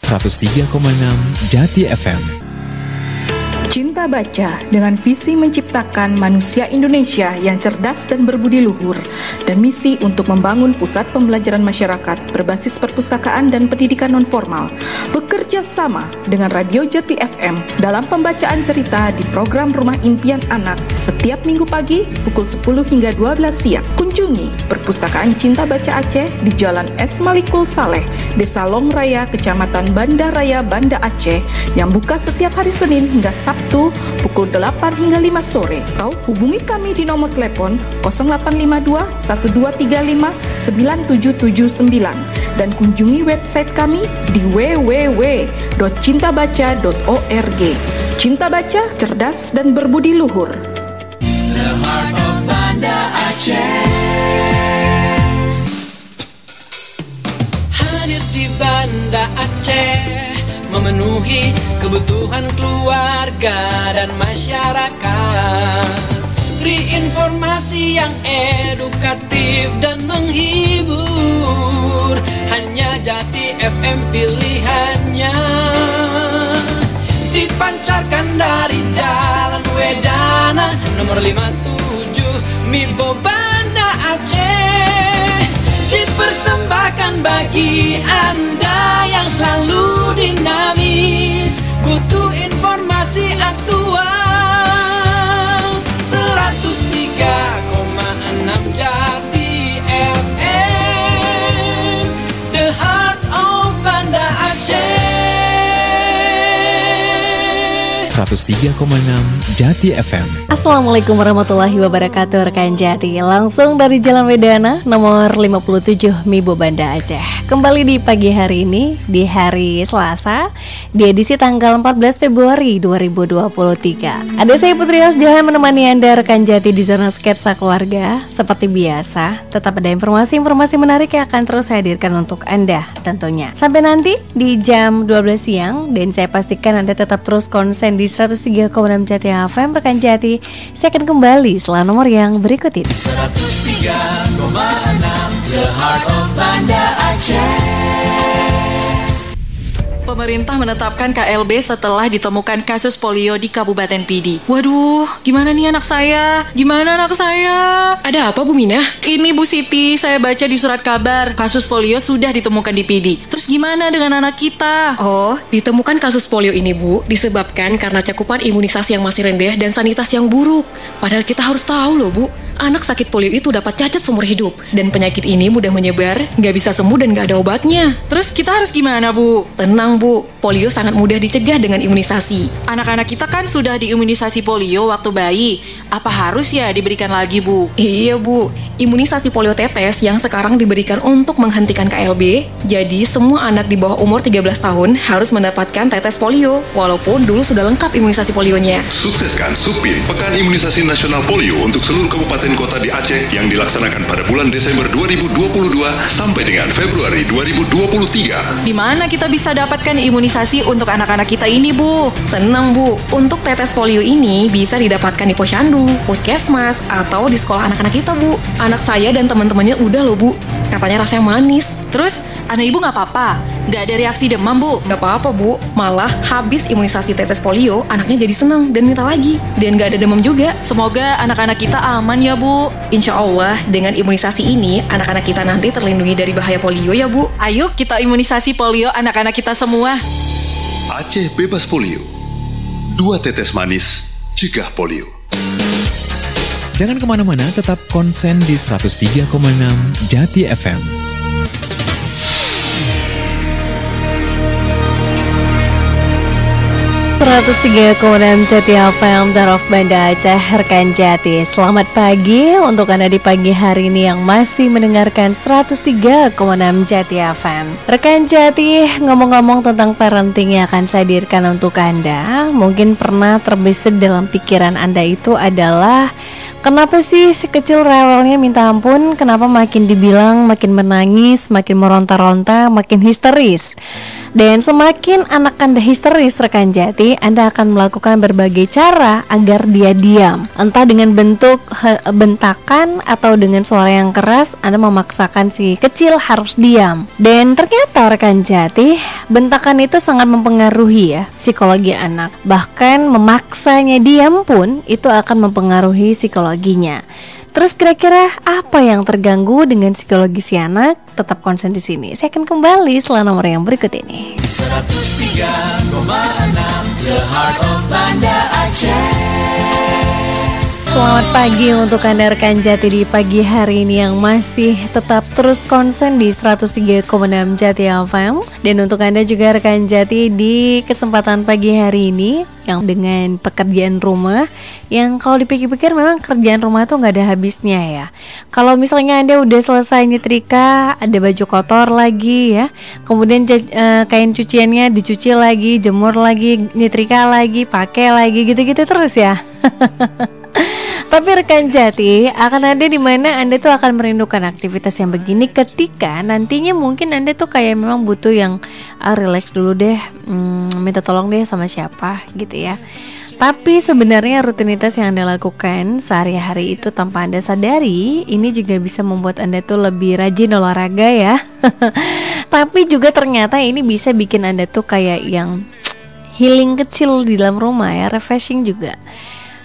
103,6 Jati FM. Cinta Baca dengan visi menciptakan manusia Indonesia yang cerdas dan berbudi luhur, dan misi untuk membangun pusat pembelajaran masyarakat berbasis perpustakaan dan pendidikan nonformal, bekerja sama dengan Radio Jati FM dalam pembacaan cerita di program Rumah Impian Anak setiap minggu pagi pukul 10 hingga 12 siang. Kunjungi Perpustakaan Cinta Baca Aceh di Jalan S. Malikul Saleh, Desa Longraya, Kecamatan Banda Raya, Banda Aceh, yang buka setiap hari Senin hingga Sabtu pukul 8 hingga 5 sore. Atau hubungi kami di nomor telepon 0852 1235 9779 dan kunjungi website kami di www.cintabaca.org. Cinta Baca, cerdas dan berbudi luhur. The heart of Banda Aceh, hadir di Banda Aceh, memenuhi kebutuhan keluarga dan masyarakat. Beri informasi yang edukatif dan menghibur, hanya Jati FM pilihannya. Dipancarkan dari Jalan Wedana nomor 57 Mibo Banda Aceh. Dipersembahkan bagi Anda yang selalu dinamis, butuh informasi aktual. 103,6 Jati FM, the heart of Banda Aceh. 103,6 Jati FM. Assalamualaikum warahmatullahi wabarakatuh, rekan Jati. Langsung dari Jalan Wedana nomor 57 Mibo Banda Aceh. Kembali di pagi hari ini, di hari Selasa, di edisi tanggal 14 Februari 2023. Ada saya Putri Osjohan menemani Anda, rekan Jati, di zona sketsa keluarga. Seperti biasa, tetap ada informasi-informasi menarik yang akan terus saya hadirkan untuk Anda tentunya. Sampai nanti di jam 12 siang, dan saya pastikan Anda tetap terus konsen di 103,6 Jati FM, rekan Jati. Saya akan kembali setelah nomor yang berikut ini. 103,6 The Heart of Banda Aceh. Pemerintah menetapkan KLB setelah ditemukan kasus polio di Kabupaten Pidi. Waduh, gimana nih anak saya? Gimana anak saya? Ada apa, Bu Minah? Ini Bu Siti, saya baca di surat kabar, kasus polio sudah ditemukan di Pidi. Terus gimana dengan anak kita? Oh, ditemukan kasus polio ini, Bu, disebabkan karena cakupan imunisasi yang masih rendah dan sanitasi yang buruk. Padahal kita harus tahu loh, Bu, anak sakit polio itu dapat cacat seumur hidup. Dan penyakit ini mudah menyebar, nggak bisa sembuh dan nggak ada obatnya. Terus kita harus gimana, Bu? Tenang, Bu, polio sangat mudah dicegah dengan imunisasi. Anak-anak kita kan sudah diimunisasi polio waktu bayi. Apa harus ya diberikan lagi, Bu? Iya, Bu, imunisasi polio tetes yang sekarang diberikan untuk menghentikan KLB. Jadi semua anak di bawah umur 13 tahun harus mendapatkan tetes polio, walaupun dulu sudah lengkap imunisasi polionya. Sukseskan Supin Pekan Imunisasi Nasional Polio untuk seluruh kabupaten kota di Aceh yang dilaksanakan pada bulan Desember 2022 sampai dengan Februari 2023. Di mana kita bisa dapatkan imunisasi untuk anak-anak kita ini, Bu? Tenang, Bu, untuk tetes polio ini bisa didapatkan di posyandu, puskesmas, atau di sekolah anak-anak kita, Bu. Anak saya dan teman-temannya udah loh, Bu. Katanya rasanya manis. Terus, anak ibu nggak apa-apa? Nggak ada reaksi demam, Bu? Nggak apa-apa, Bu. Malah habis imunisasi tetes polio, anaknya jadi senang dan minta lagi. Dan nggak ada demam juga. Semoga anak-anak kita aman ya, Bu. Insya Allah, dengan imunisasi ini, anak-anak kita nanti terlindungi dari bahaya polio ya, Bu. Ayo kita imunisasi polio anak-anak kita semua. Aceh bebas polio. 2 tetes manis, cegah polio. Jangan kemana-mana, tetap konsen di 103,6 Jati FM. 103,6 Jati FM, Daruf Banda Aceh, rekan Jati. Selamat pagi untuk Anda di pagi hari ini yang masih mendengarkan 103,6 Jati FM. Rekan Jati, ngomong-ngomong tentang parenting yang akan saya hadirkan untuk Anda, mungkin pernah terbesit dalam pikiran Anda itu adalah, kenapa sih si kecil rewelnya minta ampun? Kenapa makin dibilang makin menangis, makin meronta-ronta, makin histeris? Dan semakin anak Anda histeris rekan Jati, Anda akan melakukan berbagai cara agar dia diam. Entah dengan bentuk bentakan atau dengan suara yang keras, Anda memaksakan si kecil harus diam. Dan ternyata rekan Jati, bentakan itu sangat mempengaruhi ya psikologi anak. Bahkan memaksanya diam pun itu akan mempengaruhi psikologinya. Terus kira-kira apa yang terganggu dengan psikologi si anak? Tetap konsen di sini. Saya akan kembali setelah nomor yang berikut ini. 103,6 The Heart of Banda Aceh. Selamat pagi untuk Anda rekan Jati di pagi hari ini yang masih tetap terus konsen di 103,6 Jati FM. Dan untuk Anda juga rekan Jati di kesempatan pagi hari ini yang dengan pekerjaan rumah, yang kalau dipikir-pikir memang kerjaan rumah tuh gak ada habisnya ya. Kalau misalnya Anda udah selesai nyetrika, ada baju kotor lagi ya, kemudian kain cuciannya dicuci lagi, jemur lagi, nyetrika lagi, pakai lagi, gitu-gitu terus ya. Tapi rekan Jati, akan ada di mana Anda tuh akan merindukan aktivitas yang begini ketika nantinya mungkin Anda tuh kayak memang butuh yang relax dulu deh, minta tolong deh sama siapa gitu ya. Tapi sebenarnya rutinitas yang Anda lakukan sehari-hari itu tanpa Anda sadari, ini juga bisa membuat Anda tuh lebih rajin olahraga ya. Tapi juga ternyata ini bisa bikin Anda tuh kayak yang healing kecil di dalam rumah ya, refreshing juga.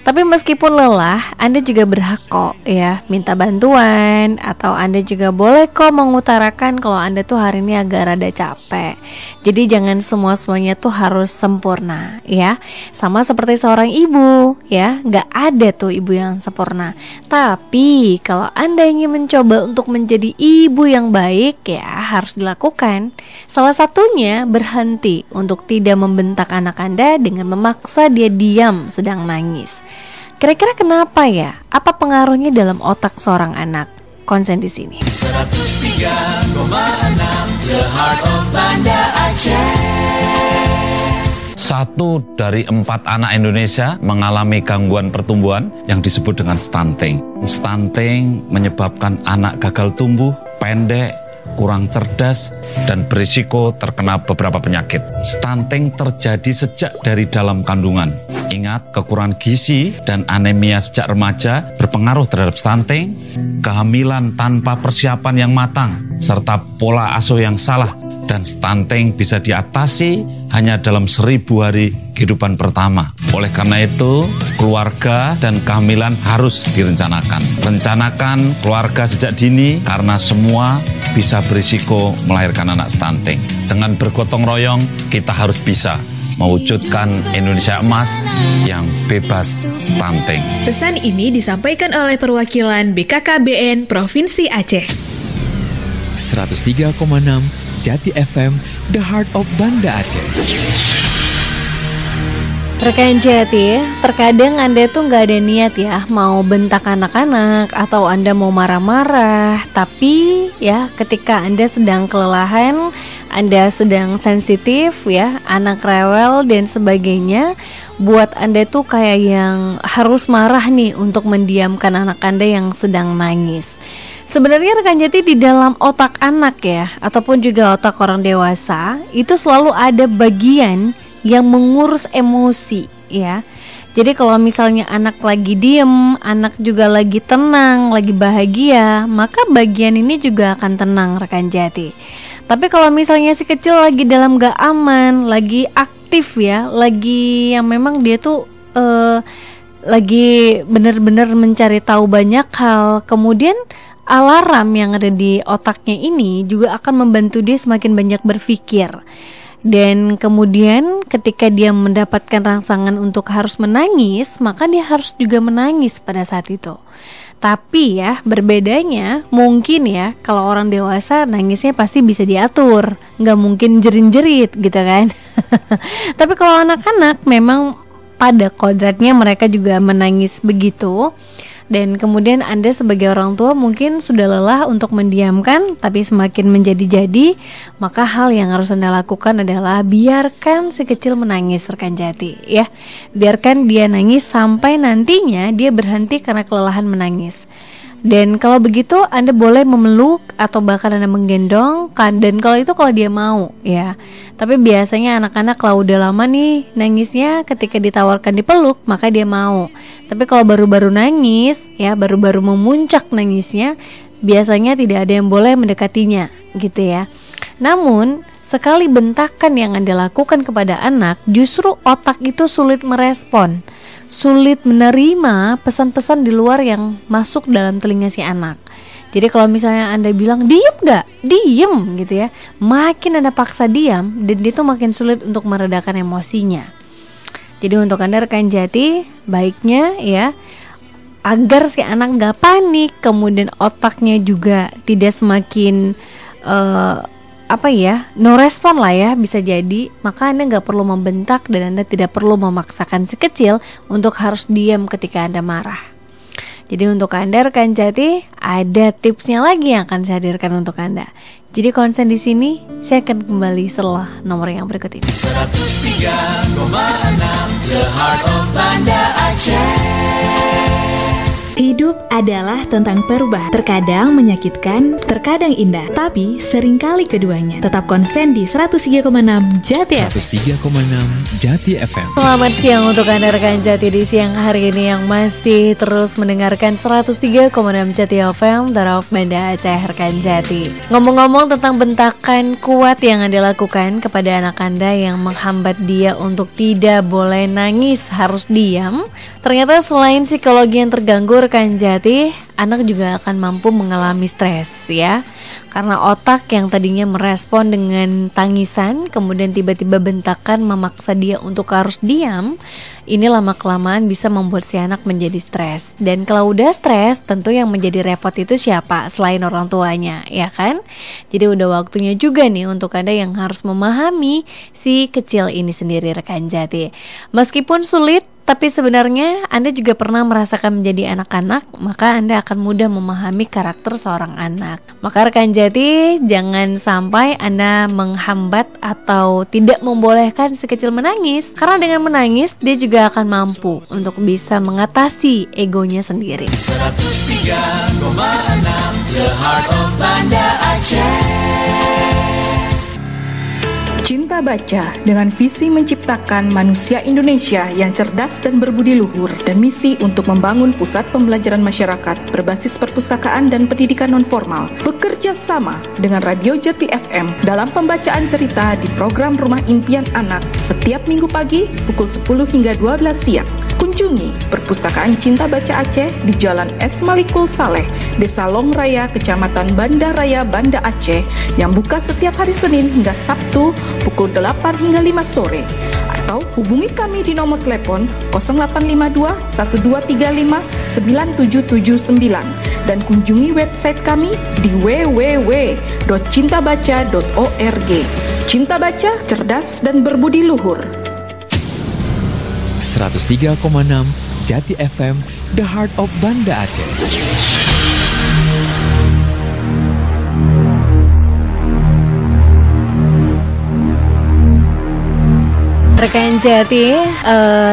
Tapi meskipun lelah, Anda juga berhak kok ya minta bantuan, atau Anda juga boleh kok mengutarakan kalau Anda tuh hari ini agak rada capek. Jadi jangan semuanya tuh harus sempurna ya. Sama seperti seorang ibu ya, gak ada tuh ibu yang sempurna. Tapi kalau Anda ingin mencoba untuk menjadi ibu yang baik ya, harus dilakukan. Salah satunya berhenti untuk tidak membentak anak Anda dengan memaksa dia diam sedang nangis. Kira-kira kenapa ya? Apa pengaruhnya dalam otak seorang anak? Konsen di sini. 103,6 The Heart of Banda Aceh. 1 dari 4 anak Indonesia mengalami gangguan pertumbuhan yang disebut dengan stunting. Stunting menyebabkan anak gagal tumbuh, pendek, kurang cerdas, dan berisiko terkena beberapa penyakit. Stunting terjadi sejak dari dalam kandungan. Ingat, kekurangan gizi dan anemia sejak remaja berpengaruh terhadap stunting. Kehamilan tanpa persiapan yang matang, serta pola asuh yang salah, dan stunting bisa diatasi hanya dalam 1000 hari kehidupan pertama. Oleh karena itu, keluarga dan kehamilan harus direncanakan. Rencanakan keluarga sejak dini karena semua bisa berisiko melahirkan anak stunting. Dengan bergotong royong, kita harus bisa mewujudkan Indonesia emas yang bebas stunting. Pesan ini disampaikan oleh perwakilan BKKBN Provinsi Aceh. 103,6 Jati FM, The Heart of Banda Aceh. Rekan Jati, terkadang Anda tuh gak ada niat ya mau bentak anak-anak atau Anda mau marah-marah. Tapi ya ketika Anda sedang kelelahan, Anda sedang sensitif ya, anak rewel dan sebagainya, buat Anda tuh kayak yang harus marah nih untuk mendiamkan anak Anda yang sedang nangis. Sebenarnya rekan Jati, di dalam otak anak ya, ataupun juga otak orang dewasa, itu selalu ada bagian yang mengurus emosi ya. Jadi kalau misalnya anak lagi diem, anak juga lagi tenang, lagi bahagia, maka bagian ini juga akan tenang rekan Jati. Tapi kalau misalnya si kecil lagi dalam gak aman, lagi aktif ya, lagi yang memang dia tuh lagi benar-benar mencari tahu banyak hal, kemudian alarm yang ada di otaknya ini juga akan membantu dia semakin banyak berpikir. Dan kemudian ketika dia mendapatkan rangsangan untuk harus menangis, maka dia harus juga menangis pada saat itu. Tapi ya berbedanya mungkin ya, kalau orang dewasa nangisnya pasti bisa diatur, nggak mungkin jerit-jerit gitu kan. Tapi kalau anak-anak memang pada kodratnya mereka juga menangis begitu. Dan kemudian Anda sebagai orang tua mungkin sudah lelah untuk mendiamkan, tapi semakin menjadi-jadi, maka hal yang harus Anda lakukan adalah biarkan si kecil menangis rekan Jati ya. Biarkan dia nangis sampai nantinya dia berhenti karena kelelahan menangis. Dan kalau begitu Anda boleh memeluk atau bahkan Anda menggendong kan, dan kalau dia mau ya. Tapi biasanya anak-anak kalau udah lama nih nangisnya, ketika ditawarkan dipeluk maka dia mau. Tapi kalau baru-baru nangis ya, baru-baru memuncak nangisnya, biasanya tidak ada yang boleh mendekatinya gitu ya. Namun sekali bentakan yang Anda lakukan kepada anak, justru otak itu sulit merespon, sulit menerima pesan-pesan di luar yang masuk dalam telinga si anak. Jadi kalau misalnya Anda bilang diem gak? Diem gitu ya, makin Anda paksa diam, dan itu makin sulit untuk meredakan emosinya. Jadi untuk Anda rekan jati, baiknya ya, agar si anak gak panik, kemudian otaknya juga tidak semakin no respon lah ya, bisa jadi, maka Anda gak perlu membentak dan Anda tidak perlu memaksakan si kecil untuk harus diam ketika Anda marah. Jadi untuk Anda rekan jati, ada tipsnya lagi yang akan saya hadirkan untuk Anda. Jadi konsen di sini, saya akan kembali setelah nomor yang berikut ini. 103,6 The Heart of Banda Aceh. Hidup adalah tentang perubahan. Terkadang menyakitkan, terkadang indah, tapi seringkali keduanya. Tetap konsen di 103,6 Jati FM. 103,6 Jati FM. Selamat siang untuk Anda rekan Jati di siang hari ini yang masih terus mendengarkan 103,6 Jati FM, The Heart of Banda Aceh rekan Jati. Ngomong-ngomong tentang bentakan kuat yang Anda lakukan kepada anak Anda yang menghambat dia untuk tidak boleh nangis, harus diam, ternyata selain psikologi yang terganggu rekan Jati, anak juga akan mampu mengalami stres ya. Karena otak yang tadinya merespon dengan tangisan, kemudian tiba-tiba bentakan memaksa dia untuk harus diam, ini lama-kelamaan bisa membuat si anak menjadi stres. Dan kalau udah stres, tentu yang menjadi repot itu siapa? Selain orang tuanya, ya kan? Jadi udah waktunya juga nih untuk Anda yang harus memahami si kecil ini sendiri rekan Jati. Meskipun sulit, tapi sebenarnya Anda juga pernah merasakan menjadi anak-anak, maka Anda akan mudah memahami karakter seorang anak. Maka rekan Jati, jangan sampai Anda menghambat atau tidak membolehkan si kecil menangis, karena dengan menangis dia juga akan mampu untuk bisa mengatasi egonya sendiri. 103,6 The Heart of Banda Aceh. Cinta Baca dengan visi menciptakan manusia Indonesia yang cerdas dan berbudi luhur, dan misi untuk membangun pusat pembelajaran masyarakat berbasis perpustakaan dan pendidikan non-formal, bekerja sama dengan Radio Jati FM dalam pembacaan cerita di program Rumah Impian Anak setiap minggu pagi pukul 10 hingga 12 siang. Kunjungi Perpustakaan Cinta Baca Aceh di Jalan S. Malikul Saleh, Desa Long Raya, Kecamatan Banda Raya, Banda Aceh, yang buka setiap hari Senin hingga Sabtu pukul 8 hingga 5 sore. Atau hubungi kami di nomor telepon 0852 1235 9779 dan kunjungi website kami di www.cintabaca.org. Cinta Baca, cerdas dan berbudi luhur. 103,6 Jati FM, The Heart of Banda Aceh. Rekan Jati,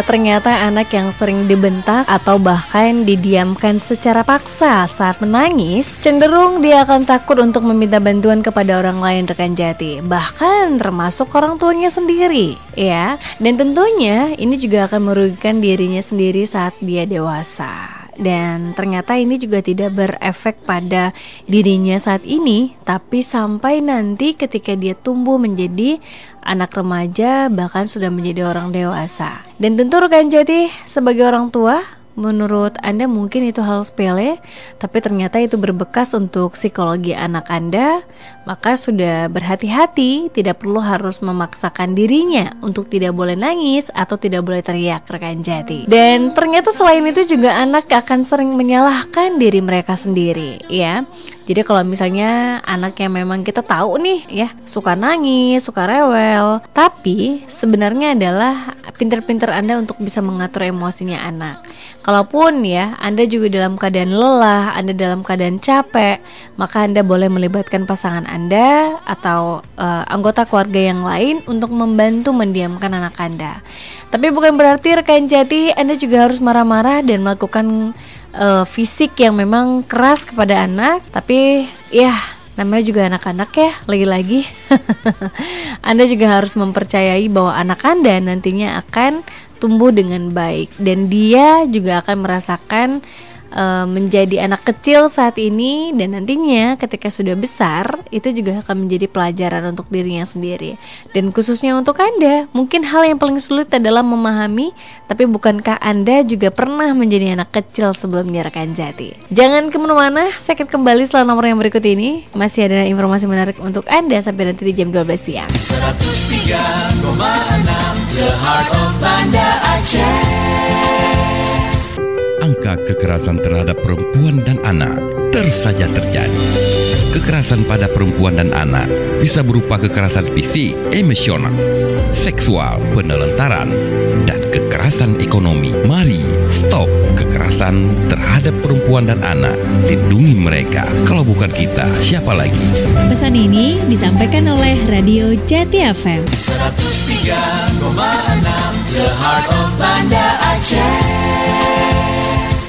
ternyata anak yang sering dibentak atau bahkan didiamkan secara paksa saat menangis, cenderung dia akan takut untuk meminta bantuan kepada orang lain rekan Jati, bahkan termasuk orang tuanya sendiri ya. Dan tentunya ini juga akan merugikan dirinya sendiri saat dia dewasa. Dan ternyata ini juga tidak berefek pada dirinya saat ini, tapi sampai nanti ketika dia tumbuh menjadi anak remaja, bahkan sudah menjadi orang dewasa. Dan tentu rekan Jati, sebagai orang tua, menurut Anda mungkin itu hal sepele, tapi ternyata itu berbekas untuk psikologi anak Anda. Maka sudah berhati-hati, tidak perlu harus memaksakan dirinya untuk tidak boleh nangis atau tidak boleh teriak rekan Jati. Dan ternyata selain itu juga anak akan sering menyalahkan diri mereka sendiri ya. Jadi kalau misalnya anak yang memang kita tahu nih ya, suka nangis, suka rewel, tapi sebenarnya adalah pinter-pinter Anda untuk bisa mengatur emosinya anak. Kalaupun ya Anda juga dalam keadaan lelah, Anda dalam keadaan capek, maka Anda boleh melibatkan pasangan Anda atau anggota keluarga yang lain untuk membantu mendiamkan anak Anda. Tapi bukan berarti rekan Jati Anda juga harus marah-marah dan melakukan fisik yang memang keras kepada anak, tapi ya namanya juga anak-anak ya, lagi-lagi Anda juga harus mempercayai bahwa anak Anda nantinya akan tumbuh dengan baik, dan dia juga akan merasakan menjadi anak kecil saat ini, dan nantinya ketika sudah besar itu juga akan menjadi pelajaran untuk dirinya sendiri. Dan khususnya untuk Anda, mungkin hal yang paling sulit adalah memahami, tapi bukankah Anda juga pernah menjadi anak kecil sebelumnya, rekan Jati? Jangan kemana-mana, saya akan kembali setelah nomor yang berikut ini. Masih ada informasi menarik untuk Anda sampai nanti di jam 12 siang. 103,6 The Heart of Banda Aceh. Angka kekerasan terhadap perempuan dan anak terus saja terjadi. Kekerasan pada perempuan dan anak bisa berupa kekerasan fisik, emosional, seksual, penelantaran, dan kekerasan ekonomi. Mari stop kekerasan terhadap perempuan dan anak. Lindungi mereka. Kalau bukan kita, siapa lagi? Pesan ini disampaikan oleh Radio Jati FM 103,6 The Heart of Banda Aceh.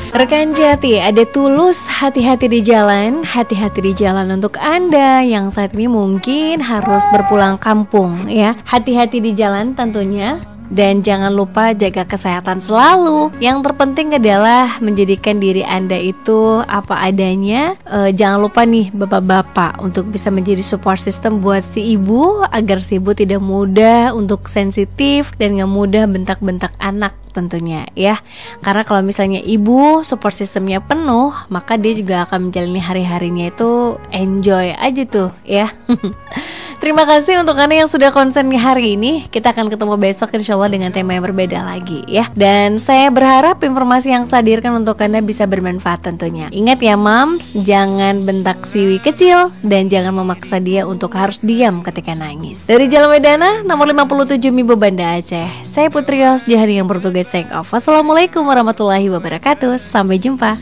Rekan Jati, ada Tulus, hati-hati di jalan. Hati-hati di jalan untuk Anda yang saat ini mungkin harus berpulang kampung ya. Hati-hati di jalan tentunya. Dan jangan lupa jaga kesehatan selalu. Yang terpenting adalah menjadikan diri Anda itu apa adanya. Jangan lupa nih bapak-bapak untuk bisa menjadi support system buat si ibu, agar si ibu tidak mudah untuk sensitif dan gak mudah bentak-bentak anak tentunya ya. Karena kalau misalnya ibu support sistemnya penuh, maka dia juga akan menjalani hari-harinya itu enjoy aja tuh ya. Terima kasih untuk Anda yang sudah konsen hari ini. Kita akan ketemu besok insya Allah dengan tema yang berbeda lagi ya. Dan saya berharap informasi yang saya hadirkan untuk Anda bisa bermanfaat tentunya. Ingat ya Mams, jangan bentak si kecil dan jangan memaksa dia untuk harus diam ketika nangis. Dari Jalan Wedana nomor 57 Mibo Banda Aceh, saya Putri Yos Jahari yang bertugas sign off. Wassalamualaikum warahmatullahi wabarakatuh. Sampai jumpa.